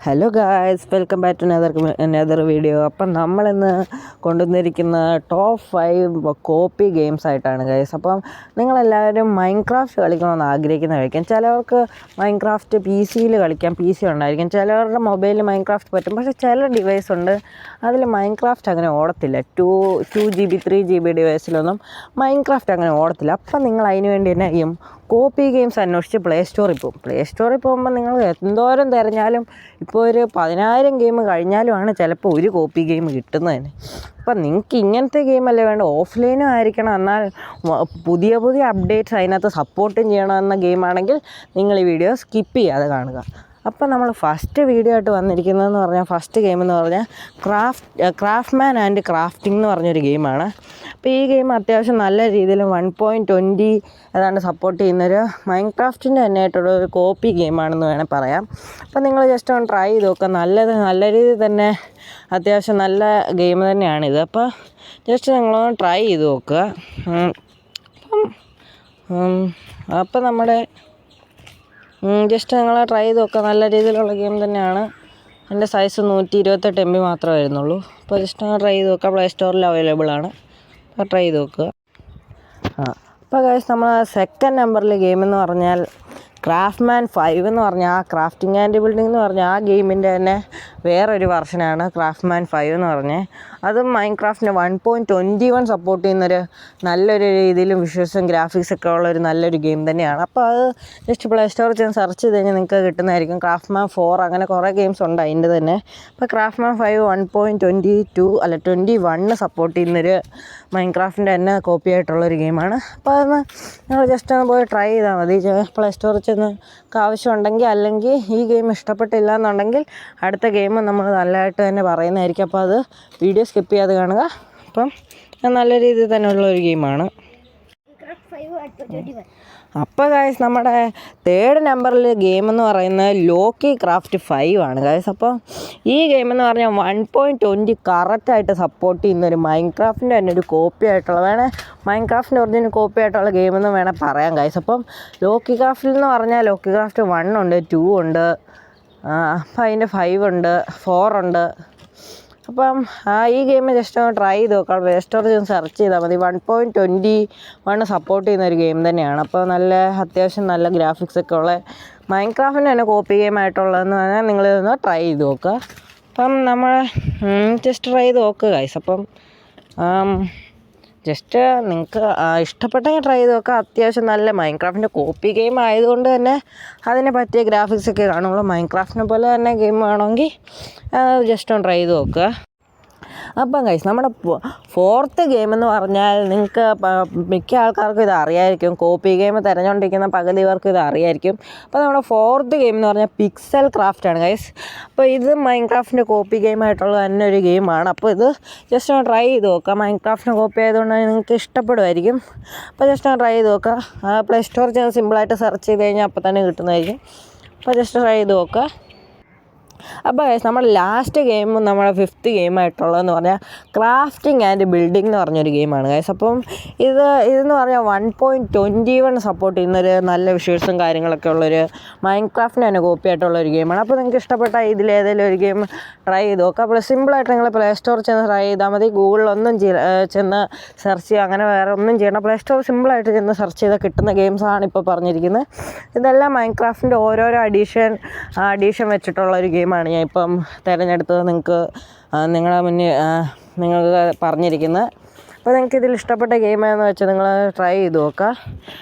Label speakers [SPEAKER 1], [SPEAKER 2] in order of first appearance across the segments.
[SPEAKER 1] Hello guys, welcome back to another video. അപ്പം നമ്മളിന്ന് കൊണ്ടുവന്നിരിക്കുന്ന ടോപ്പ് 5 കോപ്പി ഗെയിംസ് ആയിട്ടാണ് ഗായ്സ്. അപ്പം നിങ്ങളെല്ലാവരും മൈൻക്രാഫ്റ്റ് കളിക്കണമെന്ന് ആഗ്രഹിക്കുന്നതായിരിക്കും. ചിലവർക്ക് മൈൻക്രാഫ്റ്റ് പി സിയിൽ കളിക്കാം, പി സി ഉണ്ടായിരിക്കും. ചിലവരുടെ മൊബൈലിൽ മൈൻക്രാഫ്റ്റ് പറ്റും. പക്ഷേ ചില ഡിവൈസ് ഉണ്ട് അതിൽ മൈൻക്രാഫ്റ്റ് അങ്ങനെ ഓടത്തില്ല. 2 GB 3 GB ഡിവൈസിലൊന്നും മൈൻക്രാഫ്റ്റ് അങ്ങനെ ഓടത്തില്ല. അപ്പം നിങ്ങൾ അതിന് വേണ്ടി തന്നെ ചെയ്യും, കോപ്പി ഗെയിംസ് അന്വേഷിച്ച് പ്ലേ സ്റ്റോറിൽ പോകുമ്പോൾ നിങ്ങൾ എന്തോരം തിരഞ്ഞാലും ഇപ്പോൾ ഒരു 10,000 ഗെയിം കഴിഞ്ഞാലുമാണ് ചിലപ്പോൾ ഒരു കോപ്പി ഗെയിം കിട്ടുന്നത് തന്നെ. അപ്പം നിങ്ങൾക്ക് ഇങ്ങനത്തെ ഗെയിമല്ലേ വേണ്ട, ഓഫ്ലൈനും ആയിരിക്കണം, എന്നാൽ പുതിയ അപ്ഡേറ്റ്സ് അതിനകത്ത് സപ്പോർട്ടും ചെയ്യണമെന്ന ഗെയിമാണെങ്കിൽ നിങ്ങൾ ഈ വീഡിയോ സ്കിപ്പ് ചെയ്യാതെ കാണുക. അപ്പം നമ്മൾ ഫസ്റ്റ് വീഡിയോ ആയിട്ട് വന്നിരിക്കുന്നതെന്ന് പറഞ്ഞാൽ, ഫസ്റ്റ് ഗെയിം എന്ന് പറഞ്ഞാൽ ക്രാഫ്റ്റ്മാൻ ആൻഡ് ക്രാഫ്റ്റിംഗ് എന്ന് പറഞ്ഞൊരു ഗെയിമാണ്. അപ്പോൾ ഈ ഗെയിം അത്യാവശ്യം നല്ല രീതിയിൽ 1.20 ഏതാണ്ട് സപ്പോർട്ട് ചെയ്യുന്നൊരു മൈൻക്രാഫ്റ്റിൻ്റെ തന്നെ ആയിട്ടുള്ളൊരു കോപ്പി ഗെയിമാണെന്ന് വേണേൽ പറയാം. അപ്പോൾ നിങ്ങൾ ജസ്റ്റ് ഒന്ന് ട്രൈ ചെയ്ത് നോക്കുക. നല്ല രീതിയിൽ തന്നെ അത്യാവശ്യം നല്ല ഗെയിം തന്നെയാണിത്. അപ്പോൾ ജസ്റ്റ് നിങ്ങളൊന്ന് ട്രൈ ചെയ്ത് നോക്കുക. അപ്പം നമ്മുടെ ജസ്റ്റ് നിങ്ങൾ ട്രൈ ചെയ്ത് നോക്കുക. നല്ല രീതിയിലുള്ള ഗെയിം തന്നെയാണ്. എൻ്റെ സൈസ് 128 MB മാത്രമേ വരുന്നുള്ളൂ. അപ്പോൾ ജസ്റ്റ് നിങ്ങൾ ട്രൈ ചെയ്ത് നോക്കുക. പ്ലേ സ്റ്റോറിൽ അവൈലബിൾ ആണ്. അപ്പോൾ ട്രൈ ചെയ്ത് നോക്കുക. അപ്പോൾ ഗൈസ്, നമ്മൾ സെക്കൻഡ് നമ്പറിൽ ഗെയിം എന്ന് പറഞ്ഞാൽ ക്രാഫ്റ്റ്മാൻ 5 എന്ന് പറഞ്ഞാൽ ആ ക്രാഫ്റ്റിംഗ് ആൻഡ് ബിൽഡിംഗ് എന്ന് പറഞ്ഞാൽ ആ ഗെയിമിൻ്റെ തന്നെ വേറൊരു വെർഷനാണ് ക്രാഫ്റ്റ്മാൻ 5 എന്ന് പറഞ്ഞത്. അതും മൈൻക്രാഫ്റ്റിന് 1.21 സപ്പോർട്ട് ചെയ്യുന്നൊരു നല്ലൊരു രീതിയിലും വിഷ്വൽസും ഗ്രാഫിക്സൊക്കെ ഉള്ളൊരു നല്ലൊരു ഗെയിം തന്നെയാണ്. അപ്പോൾ അത് ജസ്റ്റ് പ്ലേ സ്റ്റോറിൽ ചെന്ന് സെർച്ച് ചെയ്ത് കഴിഞ്ഞാൽ നിങ്ങൾക്ക് കിട്ടുന്നതായിരിക്കും. ക്രാഫ്റ്റ്മാൻ 4 അങ്ങനെ കുറേ ഗെയിംസ് ഉണ്ട് അതിൻ്റെ തന്നെ. അപ്പോൾ ക്രാഫ്റ്റ്മാൻ 5 1.21 സപ്പോർട്ട് ചെയ്യുന്നൊരു മൈൻക്രാഫ്റ്റിൻ്റെ തന്നെ കോപ്പി ആയിട്ടുള്ളൊരു ഗെയിമാണ്. അപ്പോൾ അതൊന്ന് നിങ്ങൾ ജസ്റ്റ് ഒന്ന് പോയി ട്രൈ ചെയ്താൽ മതി. പ്ലേ സ്റ്റോറിൽ ചെന്ന് ആവശ്യമുണ്ടെങ്കിൽ, അല്ലെങ്കിൽ ഈ ഗെയിം ഇഷ്ടപ്പെട്ടില്ല എന്നുണ്ടെങ്കിൽ അടുത്ത ഗെയിം നമ്മൾ നല്ലതായിട്ട് തന്നെ പറയുന്നതായിരിക്കും. അപ്പോൾ അത് വീഡിയോ സ്കിപ്പ് ചെയ്യാതെ കാണുക. അപ്പം നല്ല രീതിയിൽ തന്നെ ഉള്ളൊരു ഗെയിമാണ്. അപ്പോൾ ഗായ്സ്, നമ്മുടെ തേർഡ് നമ്പറിൽ ഗെയിം എന്ന് പറയുന്നത് ലോക്കി ക്രാഫ്റ്റ് 5 ആണ് ഗായ്സ്. അപ്പോൾ ഈ ഗെയിം എന്ന് പറഞ്ഞാൽ 1.20 കറക്റ്റായിട്ട് സപ്പോർട്ട് ചെയ്യുന്നൊരു മൈൻക്രാഫ്റ്റിൻ്റെ തന്നെ ഒരു കോപ്പി ആയിട്ടുള്ള മൈൻക്രാഫ്റ്റിൻ്റെ ഒറിജിനൽ കോപ്പി ആയിട്ടുള്ള ഗെയിമെന്ന് വേണേൽ പറയാം ഗായ്സ്. അപ്പം ലോക്കി ക്രാഫ്റ്റിൽ എന്ന് പറഞ്ഞാൽ ലോക്കി ക്രാഫ്റ്റ് 1 ഉണ്ട്, 2 ഉണ്ട്, അപ്പം അതിൻ്റെ 5 ഉണ്ട്, 4 ഉണ്ട്. അപ്പം ഈ ഗെയിം ജസ്റ്റ് ഒന്ന് ട്രൈ ചെയ്ത് നോക്കാം. പ്ലേ സ്റ്റോറിൽ ചെന്ന് സെർച്ച് ചെയ്താൽ മതി. 1.21 സപ്പോർട്ട് ചെയ്യുന്ന ഒരു ഗെയിം തന്നെയാണ്. അപ്പോൾ അത്യാവശ്യം നല്ല ഗ്രാഫിക്സൊക്കെ ഉള്ള മൈൻക്രാഫ്റ്റിൻ്റെ തന്നെ കോപ്പി ഗെയിം ആയിട്ടുള്ളതെന്ന് പറഞ്ഞാൽ നിങ്ങളിതൊന്ന് ട്രൈ ചെയ്ത് നോക്കുക. അപ്പം നമ്മൾ ജസ്റ്റ് ട്രൈ ചെയ്ത് നോക്കുക ഗൈസ്. അപ്പം ജസ്റ്റ് നിങ്ങൾക്ക് ഇഷ്ടപ്പെട്ടെങ്കിൽ ട്രൈ ചെയ്ത് നോക്കുക. അത്യാവശ്യം നല്ല മൈൻക്രാഫ്റ്റിൻ്റെ കോപ്പി ഗെയിം ആയതുകൊണ്ട് തന്നെ അതിനെ പറ്റിയ ഗ്രാഫിക്സൊക്കെ കാണുള്ളൂ. മൈൻക്രാഫ്റ്റിനെ പോലെ തന്നെ ഗെയിം വേണമെങ്കിൽ ജസ്റ്റ് ഒന്ന് ട്രൈ ചെയ്ത് നോക്കുക. അപ്പം ഗൈസ്, നമ്മുടെ ഫോർത്ത് ഗെയിം എന്ന് പറഞ്ഞാൽ നിങ്ങൾക്ക് മിക്ക ആൾക്കാർക്കും ഇത് അറിയായിരിക്കും. കോപ്പി ഗെയിം തിരഞ്ഞുകൊണ്ടിരിക്കുന്ന പകുതി പേർക്ക് ഇത് അറിയായിരിക്കും. അപ്പോൾ നമ്മുടെ ഫോർത്ത് ഗെയിം എന്ന് പറഞ്ഞാൽ പിക്സൽ ക്രാഫ്റ്റ് ആണ് ഗൈസ്. അപ്പോൾ ഇത് മൈൻക്രാഫ്റ്റിൻ്റെ കോപ്പി ഗെയിമായിട്ടുള്ള തന്നെ ഒരു ഗെയിമാണ്. അപ്പോൾ ഇത് ജസ്റ്റ് ഒന്ന് ട്രൈ ചെയ്ത് നോക്കുക. മൈൻക്രാഫ്റ്റിൻ്റെ കോപ്പി ആയതുകൊണ്ട് നിങ്ങൾക്ക് ഇഷ്ടപ്പെടുമായിരിക്കും. അപ്പോൾ ജസ്റ്റ് ഒന്ന് ട്രൈ ചെയ്ത് നോക്കുക. പ്ലേ സ്റ്റോറിൽ ചെന്ന് സിമ്പിളായിട്ട് സെർച്ച് ചെയ്ത് കഴിഞ്ഞാൽ അപ്പോൾ തന്നെ കിട്ടുന്നതായിരിക്കും. അപ്പോൾ ജസ്റ്റ് ട്രൈ ചെയ്ത് നോക്കുക. അപ്പോൾ നമ്മുടെ ലാസ്റ്റ് ഗെയിമും നമ്മുടെ ഫിഫ്ത്ത് ഗെയിമായിട്ടുള്ളതെന്ന് പറഞ്ഞാൽ ക്രാഫ്റ്റിംഗ് ആൻഡ് ബിൽഡിംഗ് എന്ന് പറഞ്ഞൊരു ഗെയിമാണ് ഗൈസ്. അപ്പം ഇതെന്ന് പറഞ്ഞാൽ 1.21 സപ്പോർട്ട് ചെയ്യുന്നൊരു നല്ല വിഷ്വൽസും കാര്യങ്ങളൊക്കെ ഉള്ളൊരു മൈൻക്രാഫ്റ്റിന് തന്നെ കോപ്പി ആയിട്ടുള്ളൊരു ഗെയിമാണ്. അപ്പോൾ നിങ്ങൾക്ക് ഇഷ്ടപ്പെട്ട ഇതിലേതെങ്കിലും ഒരു ഗെയിം ട്രൈ ചെയ്ത് നോക്കുക. അപ്പോൾ സിമ്പിളായിട്ട് നിങ്ങൾ പ്ലേ സ്റ്റോറിൽ ചെന്ന് ട്രൈ ചെയ്താൽ മതി. ഗൂഗിളിലൊന്നും ചെന്ന് സെർച്ച് ചെയ്യുക, അങ്ങനെ വേറെ ഒന്നും ചെയ്യണം. പ്ലേ സ്റ്റോർ സിമ്പിളായിട്ട് ചെന്ന് സെർച്ച് ചെയ്താൽ കിട്ടുന്ന ഗെയിംസാണ് ഇപ്പോൾ പറഞ്ഞിരിക്കുന്നത്. ഇതെല്ലാം മൈൻക്രാഫ്റ്റിൻ്റെ ഓരോരോ അഡീഷൻ വെച്ചിട്ടുള്ളൊരു ഗെയിമാണ് ഞാൻ ഇപ്പം തിരഞ്ഞെടുത്തത് നിങ്ങളുടെ മുന്നിൽ നിങ്ങൾക്ക് പറഞ്ഞിരിക്കുന്നത്. അപ്പോൾ നിങ്ങൾക്ക് ഇതിൽ ഇഷ്ടപ്പെട്ട ഗെയിമാണെന്ന് വെച്ചാൽ നിങ്ങൾ ട്രൈ ചെയ്ത് നോക്കുക.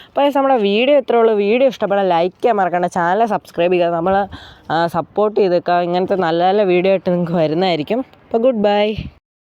[SPEAKER 1] അപ്പോൾ നമ്മുടെ വീഡിയോ ഇത്രയേ ഉള്ളൂ. വീഡിയോ ഇഷ്ടപ്പെടാൻ ലൈക്ക് ചെയ്യാൻ മറക്കണ്ട. ചാനൽ സബ്സ്ക്രൈബ് ചെയ്യുക. നമ്മൾ സപ്പോർട്ട് ചെയ്തേക്കുക. ഇങ്ങനത്തെ നല്ല നല്ല വീഡിയോ ആയിട്ട് നിങ്ങൾക്ക് വരുന്നതായിരിക്കും. അപ്പോൾ ഗുഡ് ബൈ.